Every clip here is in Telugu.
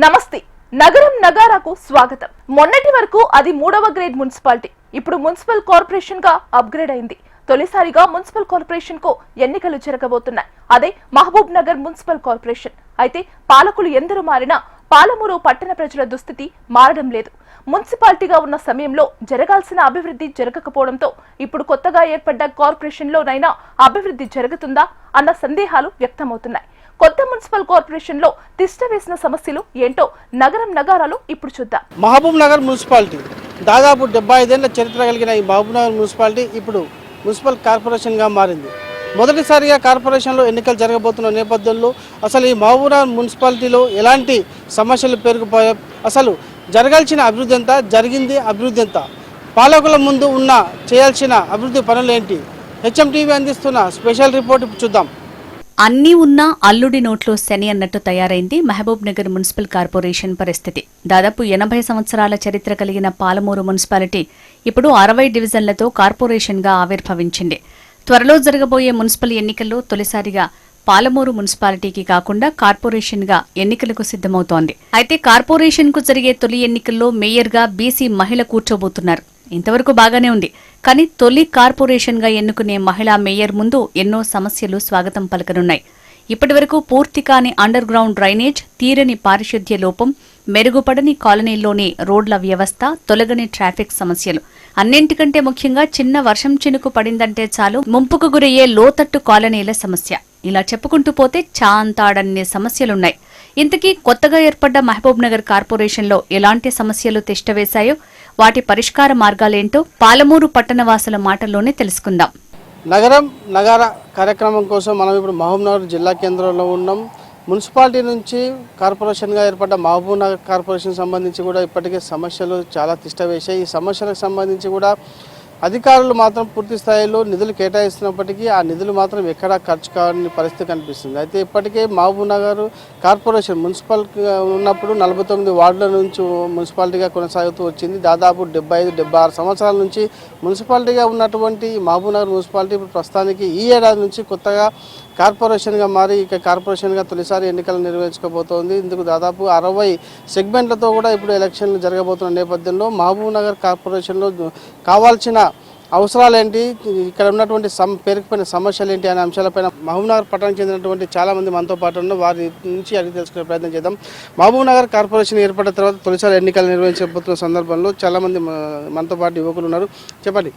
నమస్తే. నగరం నగారాకు స్వాగతం. మొన్నటి వరకు అది 3వ గ్రేడ్ మున్సిపాలిటీ. ఇప్పుడు మున్సిపల్ కార్పొరేషన్ గా అప్గ్రేడ్ అయింది. తొలిసారిగా మున్సిపల్ కార్పొరేషన్ కు ఎన్నికలు జరగబోతున్నాయి. అదే మహబూబ్ నగర్ మున్సిపల్ కార్పొరేషన్. అయితే పాలకులు ఎందరు మారినా పాలమూరు పట్టణ ప్రజల దుస్థితి మారడం లేదు. మున్సిపాలిటీగా ఉన్న సమయంలో జరగాల్సిన అభివృద్ధి జరగకపోవడంతో ఇప్పుడు కొత్తగా ఏర్పడ్డ కార్పొరేషన్ లోనైనా అభివృద్ధి జరుగుతుందా అన్న సందేహాలు వ్యక్తమవుతున్నాయి. కొత్త మున్సిపల్ కార్పొరేషన్ లో తిష్ట వేసిన సమస్యలు ఏంటో నగరం నగారాలు ఇప్పుడు చూద్దాం. మహబూబ్ నగర్ మున్సిపాలిటీ దాదాపు 75 ఏళ్ల చరిత్ర కలిగిన ఈ మహబూబ్ నగర్ మున్సిపాలిటీ ఇప్పుడు మున్సిపల్ కార్పొరేషన్గా మారింది. మొదటిసారిగా కార్పొరేషన్లో ఎన్నికలు జరగబోతున్న నేపథ్యంలో అసలు ఈ మహబూబ్ నగర్ మున్సిపాలిటీలో ఎలాంటి సమస్యలు పేరుకుపోయాయి, అసలు జరగాల్సిన అభివృద్ధి ఎంత, జరిగింది అభివృద్ధి ఎంత, పాలకుల ముందు ఉన్న చేయాల్సిన అభివృద్ధి పనులు ఏంటి, హెచ్ఎంటీవీ అందిస్తున్న స్పెషల్ రిపోర్ట్ ఇప్పుడు చూద్దాం. అన్నీ ఉన్నా అల్లుడి నోట్లో శని అన్నట్టు తయారైంది మహబూబ్ నగర్ మున్సిపల్ కార్పొరేషన్ పరిస్థితి. దాదాపు 80 సంవత్సరాల చరిత్ర కలిగిన పాలమూరు మున్సిపాలిటీ ఇప్పుడు 60 డివిజన్లతో కార్పొరేషన్గా ఆవిర్భవించింది. త్వరలో జరగబోయే మున్సిపల్ ఎన్నికల్లో తొలిసారిగా పాలమూరు మున్సిపాలిటీకి కాకుండా కార్పొరేషన్గా ఎన్నికలకు సిద్ధమవుతోంది. అయితే కార్పొరేషన్కు జరిగే తొలి ఎన్నికల్లో మేయర్గా బీసీ మహిళ కూర్చోబోతున్నారు. ఇంతవరకు బాగానే ఉంది. కానీ తొలి కార్పొరేషన్గా ఎన్నుకునే మహిళా మేయర్ ముందు ఎన్నో సమస్యలు స్వాగతం పలకనున్నాయి. ఇప్పటివరకు పూర్తి కాని అండర్ గ్రౌండ్ డ్రైనేజ్, తీరని పారిశుద్ధ్య లోపం, మెరుగుపడని కాలనీల్లోని రోడ్ల వ్యవస్థ, తొలగని ట్రాఫిక్ సమస్యలు, అన్నింటికంటే ముఖ్యంగా చిన్న వర్షం చినుకు పడిందంటే చాలు ముంపుకు గురయ్యే లోతట్టు కాలనీల సమస్య. ఇలా చెప్పుకుంటూ పోతే చాంతాడన్ని సమస్యలున్నాయి. ఇంతకీ కొత్తగా ఏర్పడ్డ మహబూబ్ నగర్ కార్పొరేషన్లో ఎలాంటి సమస్యలు తిష్టవేశాయో, వాటి పరిష్కార మార్గాలేంటో పాలమూరు పట్టణవాసుల మాటల్లోనే తెలుసుకుందాం. నగరం నగార కార్యక్రమం కోసం మనం ఇప్పుడు మహబూబ్ నగర్ జిల్లా కేంద్రంలో ఉన్నాం. మున్సిపాలిటీ నుంచి కార్పొరేషన్గా ఏర్పడ్డ మహబూబ్ నగర్ కార్పొరేషన్ సంబంధించి కూడా ఇప్పటికే సమస్యలు చాలా తిష్టవేశాయి. ఈ సమస్యలకు సంబంధించి కూడా అధికారులు మాత్రం పూర్తి స్థాయిలో నిధులు కేటాయిస్తున్నప్పటికీ ఆ నిధులు మాత్రం ఎక్కడా ఖర్చు కాని పరిస్థితి కనిపిస్తుంది. అయితే ఇప్పటికే మహబూబ్ నగర్ కార్పొరేషన్ మున్సిపల్ ఉన్నప్పుడు 49 వార్డుల నుంచి మున్సిపాలిటీగా కొనసాగుతూ వచ్చింది. దాదాపు 75-76 సంవత్సరాల నుంచి మున్సిపాలిటీగా ఉన్నటువంటి మహబూబ్ నగర్ మున్సిపాలిటీ ఇప్పుడు ప్రస్తుతానికి ఈ ఏడాది నుంచి కొత్తగా కార్పొరేషన్గా మారి ఇక కార్పొరేషన్గా తొలిసారి ఎన్నికలు నిర్వహించకపోతోంది. ఇందుకు దాదాపు 60 సెగ్మెంట్లతో కూడా ఇప్పుడు ఎలక్షన్లు జరగబోతున్న నేపథ్యంలో మహబూబ్ నగర్ కార్పొరేషన్లో కావాల్సిన అవసరాలు ఏంటి, ఇక్కడ ఉన్నటువంటి పేరుకుపోయిన సమస్యలు ఏంటి అనే అంశాలపైన మహబూబ్ నగర్ పట్టణానికి చెందినటువంటి చాలామంది మనతో పాటు ఉన్న వారి నుంచి అడిగి తెలుసుకునే ప్రయత్నం చేద్దాం. మహబూబ్ నగర్ కార్పొరేషన్ ఏర్పడిన తర్వాత తొలిసారి ఎన్నికలు నిర్వహించబోతున్న సందర్భంలో చాలామంది మనతో పాటు యువకులు ఉన్నారు. చెప్పండి,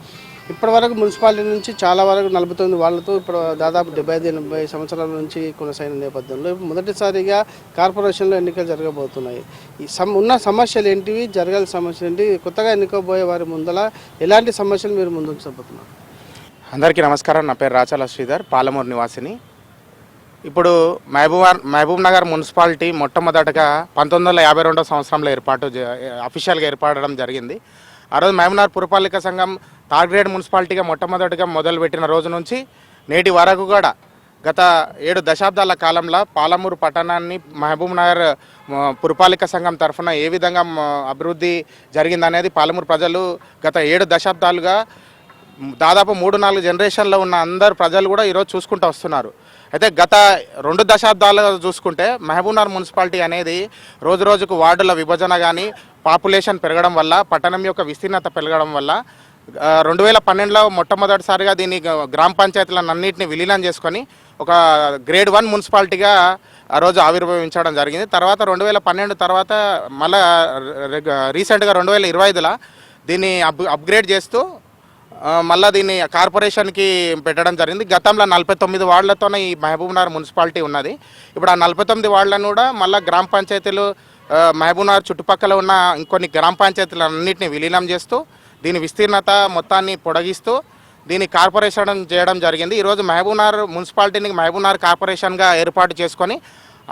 ఇప్పటి వరకు మున్సిపాలిటీ నుంచి చాలా వరకు 49 వాళ్ళతో ఇప్పుడు దాదాపు 75-80 సంవత్సరాల నుంచి కొనసాగిన నేపథ్యంలో మొదటిసారిగా కార్పొరేషన్లో ఎన్నికలు జరగబోతున్నాయి. ఈ ఉన్న సమస్యలు ఏంటివి, జరగాల్సిన సమస్యలు ఏంటి, కొత్తగా ఎన్నుకోబోయే వారి ముందల ఎలాంటి సమస్యలు మీరు ముందుకు చెప్పబోతున్నారు? అందరికీ నమస్కారం. నా పేరు రాచాల శ్రీధర్, పాలమూరు నివాసిని. ఇప్పుడు మహబూబ్ నగర్ మున్సిపాలిటీ మొట్టమొదటగా 1952వ సంవత్సరంలో అఫీషియల్గా ఏర్పడడం జరిగింది. ఆ రోజు మహబూబ్ నగర్ పురపాలిక సంఘం థర్డ్ గ్రేడ్ మున్సిపాలిటీగా మొట్టమొదటిగా మొదలుపెట్టిన రోజు నుంచి నేటి వరకు కూడా గత 7 దశాబ్దాల కాలంలో పాలమూరు పట్టణాన్ని మహబూబ్ నగర్ పురపాలిక సంఘం తరఫున ఏ విధంగా అభివృద్ధి జరిగిందనేది పాలమూరు ప్రజలు గత 7 దశాబ్దాలుగా దాదాపు 3-4 జనరేషన్లో ఉన్న అందరు ప్రజలు కూడా ఈరోజు చూసుకుంటూ వస్తున్నారు. అయితే గత 2 దశాబ్దాలుగా చూసుకుంటే మహబూబ్ నగర్ మున్సిపాలిటీ అనేది రోజు రోజుకు వార్డుల విభజన కానీ, పాపులేషన్ పెరగడం వల్ల, పట్టణం యొక్క విస్తీర్ణత పెరగడం వల్ల 2012లో మొట్టమొదటిసారిగా దీన్ని గ్రామ పంచాయతీలన్నింటినీ విలీనం చేసుకొని ఒక గ్రేడ్ 1 మున్సిపాలిటీగా ఆ రోజు ఆవిర్భవించడం జరిగింది. తర్వాత 2012 తర్వాత మళ్ళీ రీసెంట్గా 2025లో దీన్ని అప్గ్రేడ్ చేస్తూ మళ్ళీ దీన్ని కార్పొరేషన్కి పెట్టడం జరిగింది. గతంలో 49 వార్డులతోనే ఈ మహబూబ్ నగర్ మున్సిపాలిటీ ఉన్నది. ఇప్పుడు ఆ 49 వార్డులను కూడా మళ్ళీ గ్రామ పంచాయతీలు మహబూబ్ నగర్ చుట్టుపక్కల ఉన్న ఇంకొన్ని గ్రామ పంచాయతీలన్నింటినీ విలీనం చేస్తూ దీని విస్తీర్ణత మొత్తాన్ని పొడిగిస్తూ దీన్ని కార్పొరేషన్ చేయడం జరిగింది. ఈరోజు మహబూబ్ నగర్ మున్సిపాలిటీని మహబూబ్ నగర్ కార్పొరేషన్గా ఏర్పాటు చేసుకొని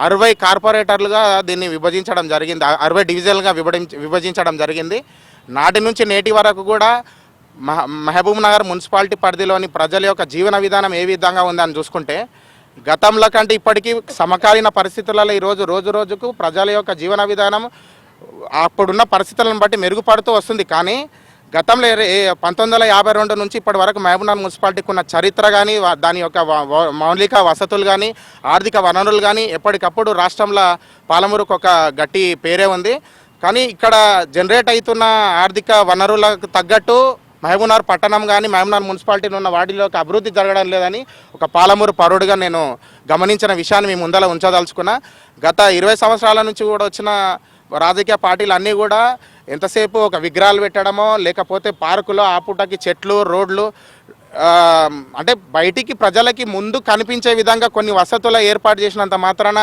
60 కార్పొరేటర్లుగా దీన్ని విభజించడం జరిగింది. 60 డివిజన్లుగా విభజించడం జరిగింది. నాటి నుంచి నేటి వరకు కూడా మహబూబ్ నగర్ మున్సిపాలిటీ పరిధిలోని ప్రజల యొక్క జీవన విధానం ఏ విధంగా ఉందని చూసుకుంటే గతంలో కంటే ఇప్పటికీ సమకాలీన పరిస్థితులలో ఈరోజు రోజు రోజుకు ప్రజల యొక్క జీవన విధానం అప్పుడున్న పరిస్థితులను బట్టి మెరుగుపడుతూ వస్తుంది. కానీ గతంలో 1952 నుంచి ఇప్పటి వరకు మహబూబ్నగర్ మున్సిపాలిటీకి ఉన్న చరిత్ర కానీ దాని యొక్క మౌలిక వసతులు కానీ ఆర్థిక వనరులు కానీ ఎప్పటికప్పుడు రాష్ట్రంలో పాలమూరుకు ఒక గట్టి పేరే ఉంది. కానీ ఇక్కడ జనరేట్ అవుతున్న ఆర్థిక వనరులకు తగ్గట్టు మహబూబ్నగర్ పట్టణం కానీ మహబూబ్నగర్ మున్సిపాలిటీలో ఉన్న వాటిలోకి అభివృద్ధి జరగడం లేదని ఒక పాలమూరు పౌరుడిగా నేను గమనించిన విషయాన్ని మీ ముందర ఉంచదలుచుకున్నా. గత 20 సంవత్సరాల నుంచి కూడా వచ్చిన రాజకీయ పార్టీలు అన్నీ కూడా ఎంతసేపు ఒక విగ్రహాలు పెట్టడమో లేకపోతే పార్కులో ఆపుటకి చెట్లు రోడ్లు అంటే బయటికి ప్రజలకి ముందు కనిపించే విధంగా కొన్ని వసతులు ఏర్పాటు చేసినంత మాత్రాన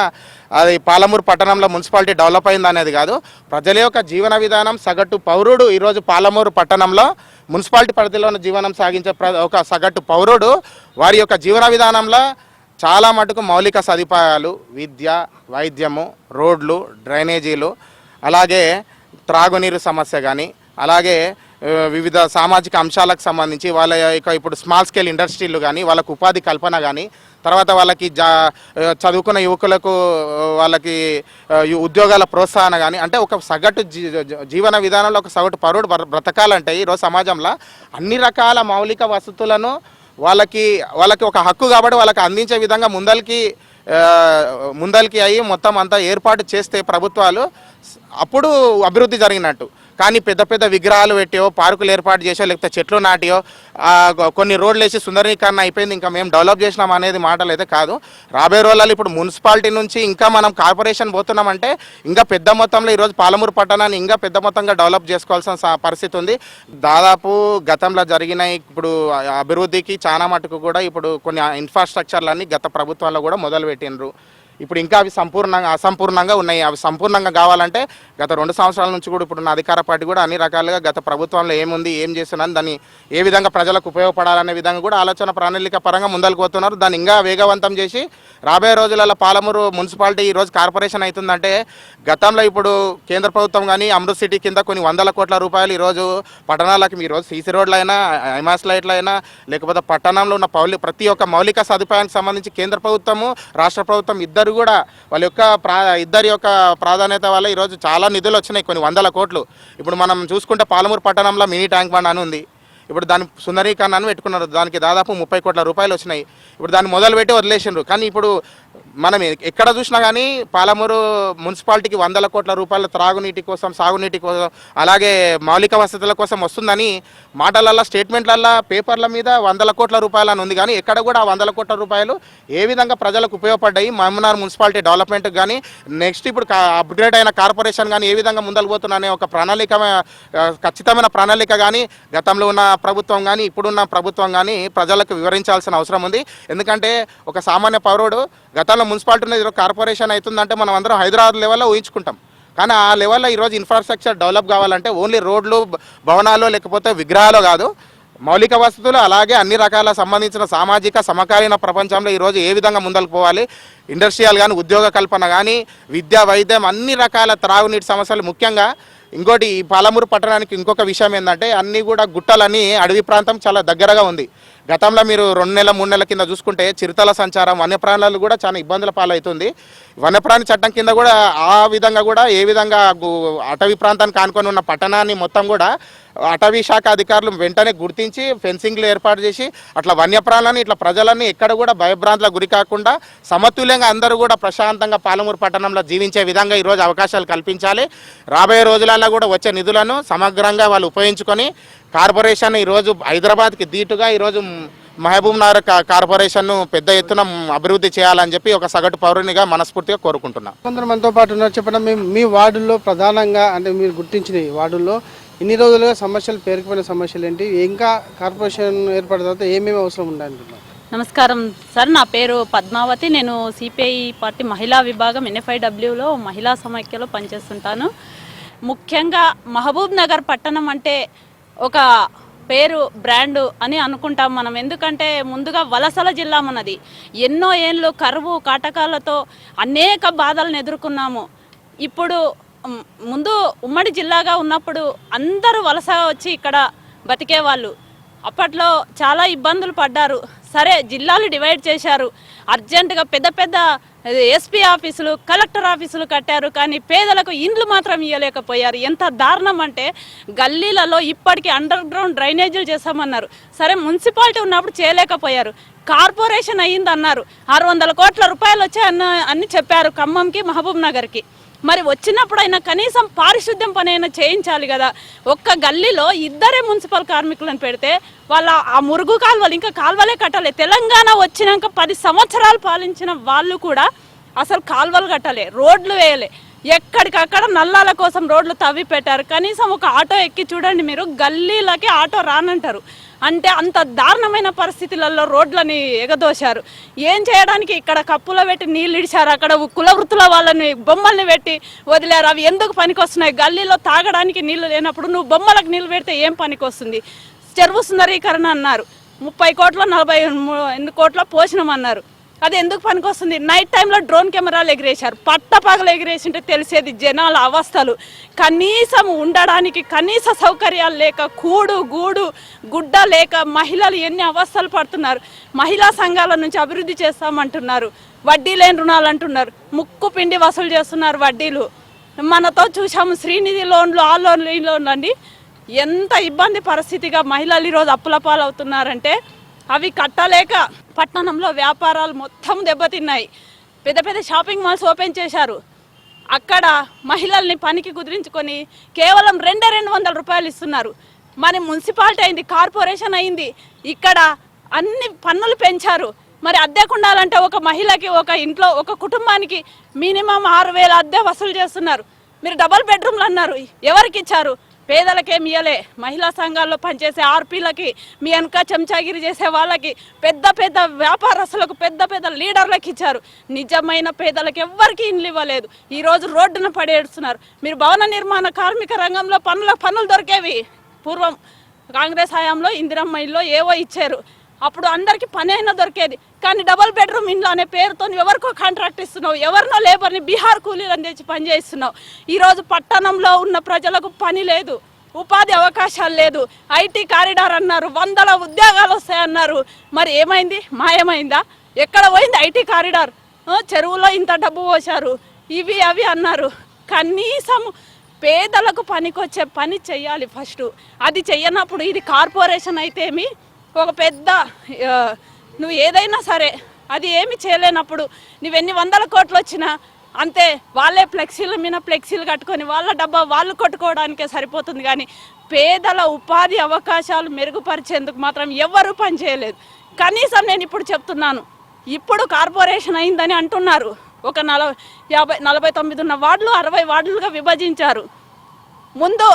అది పాలమూరు పట్టణంలో మున్సిపాలిటీ డెవలప్ అయింది అనేది కాదు. ప్రజల యొక్క జీవన విధానం సగటు పౌరుడు ఈరోజు పాలమూరు పట్టణంలో మున్సిపాలిటీ పరిధిలో జీవనం సాగించే ఒక సగటు పౌరుడు వారి యొక్క జీవన విధానంలో చాలా మటుకు మౌలిక సదుపాయాలు విద్య వైద్యము రోడ్లు డ్రైనేజీలు అలాగే త్రాగునీరు సమస్య కానీ అలాగే వివిధ సామాజిక అంశాలకు సంబంధించి వాళ్ళ యొక్క ఇప్పుడు స్మాల్ స్కేల్ ఇండస్ట్రీలు కానీ వాళ్ళకు ఉపాధి కల్పన కానీ తర్వాత వాళ్ళకి చదువుకున్న యువకులకు వాళ్ళకి ఉద్యోగాల ప్రోత్సాహన కానీ అంటే ఒక సగటు జీవన విధానంలో ఒక సగటు పౌరుడు బ్రతకాలంటే ఈరోజు సమాజంలో అన్ని రకాల మౌలిక వసతులను వాళ్ళకి ఒక హక్కు కాబట్టి వాళ్ళకి అందించే విధంగా ముందలికి అయ్యి మొత్తం అంతా ఏర్పాటు చేస్తే ప్రభుత్వాలు అప్పుడు అభివృద్ధి జరిగినట్టు. కానీ పెద్ద పెద్ద విగ్రహాలు పెట్టో పార్కులు ఏర్పాటు చేసో లేకపోతే చెట్లు నాటియో కొన్ని రోడ్లు వేసి సుందరీకరణ అయిపోయింది ఇంకా మేము డెవలప్ చేసినాం అనేది మాటలు అయితే కాదు. రాబోయే రోజుల్లో ఇప్పుడు మున్సిపాలిటీ నుంచి ఇంకా మనం కార్పొరేషన్ పోతున్నామంటే ఇంకా పెద్ద మొత్తంలో ఈరోజు పాలమూరు పట్టణాన్ని ఇంకా పెద్ద మొత్తంగా డెవలప్ చేసుకోవాల్సిన పరిస్థితి ఉంది. దాదాపు గతంలో జరిగిన ఇప్పుడు అభివృద్ధికి చాలా మటుకు కూడా ఇప్పుడు కొన్ని ఇన్ఫ్రాస్ట్రక్చర్లన్నీ గత ప్రభుత్వాల్లో కూడా మొదలుపెట్టినరు. ఇప్పుడు ఇంకా అవి అసంపూర్ణంగా ఉన్నాయి. అవి సంపూర్ణంగా కావాలంటే గత 2 సంవత్సరాల నుంచి కూడా ఇప్పుడున్న అధికార పార్టీ కూడా అన్ని రకాలుగా గత ప్రభుత్వంలో ఏముంది ఏం చేస్తున్నాను దాన్ని ఏ విధంగా ప్రజలకు ఉపయోగపడాలనే విధంగా కూడా ఆలోచన ప్రణాళిక పరంగా ముందరకు పోతున్నారు. దాన్ని ఇంకా వేగవంతం చేసి రాబోయే రోజులలో పాలమూరు మున్సిపాలిటీ ఈరోజు కార్పొరేషన్ అవుతుందంటే గతంలో ఇప్పుడు కేంద్ర ప్రభుత్వం కానీ అమృత్ సిటీ కింద కొన్ని 100 కోట్ల రూపాయలు ఈరోజు పట్టణాలకు ఈరోజు సీసీ రోడ్లైనా ఐమాస్ లైట్లైనా లేకపోతే పట్టణంలో ఉన్న ప్రతి ఒక్క మౌలిక సదుపాయానికి సంబంధించి కేంద్ర ప్రభుత్వము రాష్ట్ర ప్రభుత్వం ఇద్దరు కూడా వాళ్ళ యొక్క ఇద్దరి యొక్క ప్రాధాన్యత వల్ల ఈరోజు చాలా నిధులు వచ్చినాయి కొన్ని 100 కోట్లు. ఇప్పుడు మనం చూసుకుంటే పాలమూరు పట్టణంలో మినీ ట్యాంక్ బండ్ అని ఉంది. ఇప్పుడు దాని సుందరీకరణను పెట్టుకున్నారు. దానికి దాదాపు 30 కోట్ల రూపాయలు వచ్చినాయి. ఇప్పుడు దాన్ని మొదలుపెట్టి వదిలేసిండ్రు. కానీ ఇప్పుడు మనం ఎక్కడ చూసినా కానీ పాలమూరు మున్సిపాలిటీకి 100 కోట్ల రూపాయల త్రాగునీటి కోసం సాగునీటి కోసం అలాగే మౌలిక వసతుల కోసం వస్తుందని మాటలల్లో స్టేట్మెంట్లల్లో పేపర్ల మీద 100 కోట్ల రూపాయలు అని ఉంది. కానీ ఎక్కడ కూడా 100 కోట్ల రూపాయలు ఏ విధంగా ప్రజలకు ఉపయోగపడ్డాయి మహబూబ్నగర్ మున్సిపాలిటీ డెవలప్మెంట్కి కానీ నెక్స్ట్ ఇప్పుడు అప్గ్రేడ్ అయిన కార్పొరేషన్ కానీ ఏ విధంగా ముందలు పోతున్నాయనే ఒక ఖచ్చితమైన ప్రణాళిక కానీ గతంలో ఉన్న ప్రభుత్వం కానీ ఇప్పుడున్న ప్రభుత్వం కానీ ప్రజలకు వివరించాల్సిన అవసరం ఉంది. ఎందుకంటే ఒక సామాన్య పౌరుడు గతంలో మున్సిపాలిటీ ఉన్నది కార్పొరేషన్ అవుతుందంటే మనం అందరం హైదరాబాద్ లెవెల్లో ఊహించుకుంటాం. కానీ ఆ లెవెల్లో ఈరోజు ఇన్ఫ్రాస్ట్రక్చర్ డెవలప్ కావాలంటే ఓన్లీ రోడ్లు భవనాలు లేకపోతే విగ్రహాలు కాదు మౌలిక వసతులు అలాగే అన్ని రకాల సంబంధించిన సామాజిక సమకాలీన ప్రపంచంలో ఈరోజు ఏ విధంగా ముందరకు పోవాలి ఇండస్ట్రియల్ కానీ ఉద్యోగ కల్పన కానీ విద్య వైద్యం అన్ని రకాల త్రాగునీటి సమస్యలు ముఖ్యంగా ఇంకోటి ఈ పాలమూరు పట్టణానికి ఇంకొక విషయం ఏంటంటే అన్నీ కూడా గుట్టలని అడవి ప్రాంతం చాలా దగ్గరగా ఉంది. గతంలో మీరు 2 నెలల 3 నెలల కింద చూసుకుంటే చిరుతల సంచారం వన్యప్రాణులు కూడా చాలా ఇబ్బందుల పాలవుతుంది. వన్యప్రాణి చట్టం కింద కూడా ఆ విధంగా కూడా ఏ విధంగా అటవీ ప్రాంతానికి ఆనుకొని ఉన్న పట్టణాన్ని మొత్తం కూడా అటవీ శాఖ అధికారులు వెంటనే గుర్తించి ఫెన్సింగ్లు ఏర్పాటు చేసి అట్లా వన్యప్రాణులని ఇట్లా ప్రజలని ఎక్కడ కూడా భయభ్రాంతులకు గురి కాకుండా సమతుల్యంగా అందరూ కూడా ప్రశాంతంగా పాలమూరు పట్టణంలో జీవించే విధంగా ఈరోజు అవకాశాలు కల్పించాలి. రాబోయే రోజులలో కూడా వచ్చే నిధులను సమగ్రంగా వాళ్ళు ఉపయోగించుకొని కార్పొరేషన్ ఈరోజు హైదరాబాద్కి దీటుగా ఈరోజు మహబూబ్నగర్ కార్పొరేషన్ను పెద్ద ఎత్తున అభివృద్ధి చేయాలని చెప్పి ఒక సగటు పౌరునిగా మనస్ఫూర్తిగా కోరుకుంటున్నాను. కొందరు మనతో పాటు ఉన్నారు. చెప్పండి, మీ వార్డుల్లో ప్రధానంగా అంటే మీరు గుర్తించిన ఈ వార్డుల్లో ఇన్ని రోజులుగా సమస్యలు పేరుకుపోయిన సమస్యలు ఏంటి, ఇంకా కార్పొరేషన్ ఏర్పడిన తర్వాత ఏమేమి అవసరం ఉండాలంటున్నారు? నమస్కారం సార్, నా పేరు పద్మావతి. నేను సిపిఐ పార్టీ మహిళా విభాగం NFIWలో మహిళా సమైక్యలో పనిచేస్తుంటాను. ముఖ్యంగా మహబూబ్ నగర్ పట్టణం అంటే ఒక పేరు బ్రాండ్ అని అనుకుంటాం మనం. ఎందుకంటే ముందుగా వలసల జిల్లా మనది. ఎన్నో ఏళ్ళు కరువు కాటకాలతో అనేక బాధలను ఎదుర్కొన్నాము. ఇప్పుడు ముందు ఉమ్మడి జిల్లాగా ఉన్నప్పుడు అందరూ వలస వచ్చి ఇక్కడ బతికేవాళ్ళు. అప్పట్లో చాలా ఇబ్బందులు పడ్డారు. సరే జిల్లాలు డివైడ్ చేశారు, అర్జెంటుగా పెద్ద పెద్ద ఎస్పీ ఆఫీసులు, కలెక్టర్ ఆఫీసులు కట్టారు, కానీ పేదలకు ఇండ్లు మాత్రం ఇవ్వలేకపోయారు. ఎంత దారుణం అంటే గల్లీలలో ఇప్పటికీ అండర్ గ్రౌండ్ డ్రైనేజీలు చేస్తామన్నారు. సరే మున్సిపాలిటీ ఉన్నప్పుడు చేయలేకపోయారు. కార్పొరేషన్ అయ్యిందన్నారు, 600 కోట్ల రూపాయలు వచ్చాయన్న అని చెప్పారు ఖమ్మంకి, మహబూబ్ నగర్కి. మరి వచ్చినప్పుడైనా కనీసం పారిశుద్ధ్యం పని అయినా చేయించాలి కదా. ఒక్క గల్లీలో 2 మున్సిపల్ కార్మికులను పెడితే వాళ్ళ ఆ మురుగు కాలువలు ఇంకా కాలువలే కట్టాలి. తెలంగాణ వచ్చినాక 10 సంవత్సరాలు పాలించిన వాళ్ళు కూడా అసలు కాలువలు కట్టాలి, రోడ్లు వేయలే. ఎక్కడికక్కడ నల్లాల కోసం రోడ్లు తవ్వి పెట్టారు. కనీసం ఒక ఆటో ఎక్కి చూడండి మీరు, గల్లీలకి ఆటో రానంటారు. అంటే అంత దారుణమైన పరిస్థితులలో రోడ్లని ఎగదోశారు. ఏం చేయడానికి ఇక్కడ కప్పులో పెట్టి నీళ్ళు ఇడిచారు, అక్కడ కుల వృత్తుల వాళ్ళని బొమ్మల్ని పెట్టి వదిలేరు. అవి ఎందుకు పనికి వస్తున్నాయి? గల్లీలో తాగడానికి నీళ్లు లేనప్పుడు నువ్వు బొమ్మలకు నీళ్ళు పెడితే ఏం పనికి వస్తుంది? చెరువు సుందరీకరణ అన్నారు, 30 కోట్ల 48 కోట్ల పోషణమన్నారు. అది ఎందుకు పనికొస్తుంది? నైట్ టైంలో డ్రోన్ కెమెరాలు ఎగిరేశారు, పట్టపగలు ఎగిరేసింటే తెలిసేది జనాల అవస్థలు. కనీసం ఉండడానికి కనీస సౌకర్యాలు లేక, కూడు గూడు గుడ్డ లేక మహిళలు ఎన్ని అవస్థలు పడుతున్నారు. మహిళా సంఘాల నుంచి అభివృద్ధి చేస్తామంటున్నారు, వడ్డీ లేని రుణాలు అంటున్నారు, ముక్కు పిండి వసూలు చేస్తున్నారు వడ్డీలు. మనతో చూసాము శ్రీనిధి లోన్లు, ఆ లోన్లు, ఈ లోన్లు అండి. ఎంత ఇబ్బంది పరిస్థితిగా మహిళలు ఈరోజు అప్పుల పాలవుతున్నారంటే అవి కట్టలేక పట్టణంలో వ్యాపారాలు మొత్తం దెబ్బతిన్నాయి. పెద్ద పెద్ద షాపింగ్ మాల్స్ ఓపెన్ చేశారు, అక్కడ మహిళల్ని పనికి కుదిరించుకొని కేవలం 200 రూపాయలు ఇస్తున్నారు. మరి మున్సిపాలిటీ అయింది, కార్పొరేషన్ అయింది, ఇక్కడ అన్ని పన్నులు పెంచారు. మరి అద్దెకు ఉండాలంటే ఒక మహిళకి, ఒక ఇంట్లో, ఒక కుటుంబానికి మినిమం 6,000 అద్దె వసూలు చేస్తున్నారు. మీరు డబల్ బెడ్రూమ్లు అన్నారు, ఎవరికి ఇచ్చారు? పేదలకేమి ఇయ్యలే. మహిళా సంఘాల్లో పనిచేసే ఆర్పీలకి, మీ వెనక చెంచాగిరి చేసే వాళ్ళకి, పెద్ద పెద్ద వ్యాపారస్తులకు, పెద్ద పెద్ద లీడర్లకు ఇచ్చారు. నిజమైన పేదలకు ఎవ్వరికి ఇండ్లు ఇవ్వలేదు. ఈరోజు రోడ్డున పడేస్తున్నారు. మీరు భవన నిర్మాణ కార్మిక రంగంలో పనులు దొరికేవి. పూర్వం కాంగ్రెస్ హయాంలో ఇందిరమ్మ ఇల్లు ఏవో ఇచ్చారు, అప్పుడు అందరికీ పని అయినా దొరికేది. కానీ డబల్ బెడ్రూమ్ ఇండ్లు అనే పేరుతో ఎవరికో కాంట్రాక్ట్ ఇస్తున్నావు, ఎవరినో లేబర్ని బీహార్ కూలీలను తెచ్చి పని చేస్తున్నావు. ఈరోజు పట్టణంలో ఉన్న ప్రజలకు పని లేదు, ఉపాధి అవకాశాలు లేదు. ఐటీ కారిడార్ అన్నారు, 100 ఉద్యోగాలు వస్తాయన్నారు. మరి ఏమైంది? మాయమైందా? ఎక్కడ పోయింది ఐటీ కారిడార్? చెరువులో ఇంత డబ్బు పోశారు, ఇవి అవి అన్నారు. కనీసం పేదలకు పనికొచ్చే పని చెయ్యాలి ఫస్ట్. అది చెయ్యనప్పుడు ఇది కార్పొరేషన్ అయితేమి, ఒక పెద్ద నువ్వు ఏదైనా సరే అది ఏమి చేయలేనప్పుడు నువ్వెన్ని 100 కోట్లు వచ్చినా అంతే, వాళ్ళే ఫ్లెక్సీల మీద ఫ్లెక్సీలు కట్టుకొని వాళ్ళ డబ్బా వాళ్ళు కొట్టుకోవడానికే సరిపోతుంది. కానీ పేదల ఉపాధి అవకాశాలు మెరుగుపరిచేందుకు మాత్రం ఎవరూ పని చేయలేదు. కనీసం నేను ఇప్పుడు చెప్తున్నాను, ఇప్పుడు కార్పొరేషన్ అయిందని అంటున్నారు. ఒక 49 ఉన్న వార్డులు 60 వార్డులుగా విభజించారు. ముందు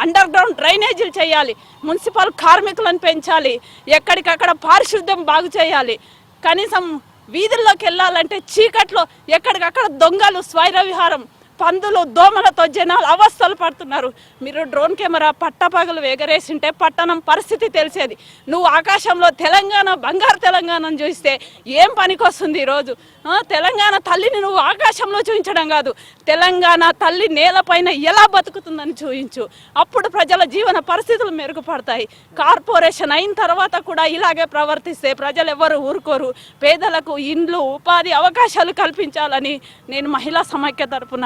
అండర్ గ్రౌండ్ డ్రైనేజీలు చేయాలి, మున్సిపల్ కార్మికులను పెంచాలి, ఎక్కడికక్కడ పారిశుద్ధ్యం బాగు చేయాలి. కనీసం వీధుల్లోకి వెళ్ళాలంటే చీకట్లో ఎక్కడికక్కడ దొంగలు, స్వైర విహారం, పందులు, దోమలతో జనాలు అవస్థలు పడుతున్నారు. మీరు డ్రోన్ కెమెరా పట్టపగలు ఎగరేసింటే పట్టణం పరిస్థితి తెలిసేది. నువ్వు ఆకాశంలో తెలంగాణ, బంగారు తెలంగాణను చూస్తే ఏం పనికొస్తుంది? ఈరోజు తెలంగాణ తల్లిని నువ్వు ఆకాశంలో చూపించడం కాదు, తెలంగాణ తల్లి నేలపైన ఎలా బతుకుతుందని చూపించు. అప్పుడు ప్రజల జీవన పరిస్థితులు మెరుగుపడతాయి. కార్పొరేషన్ అయిన తర్వాత కూడా ఇలాగే ప్రవర్తిస్తే ప్రజలు ఎవరు ఊరుకోరు. పేదలకు ఇండ్లు, ఉపాధి అవకాశాలు కల్పించాలని నేను మహిళా సమైక్య తరపున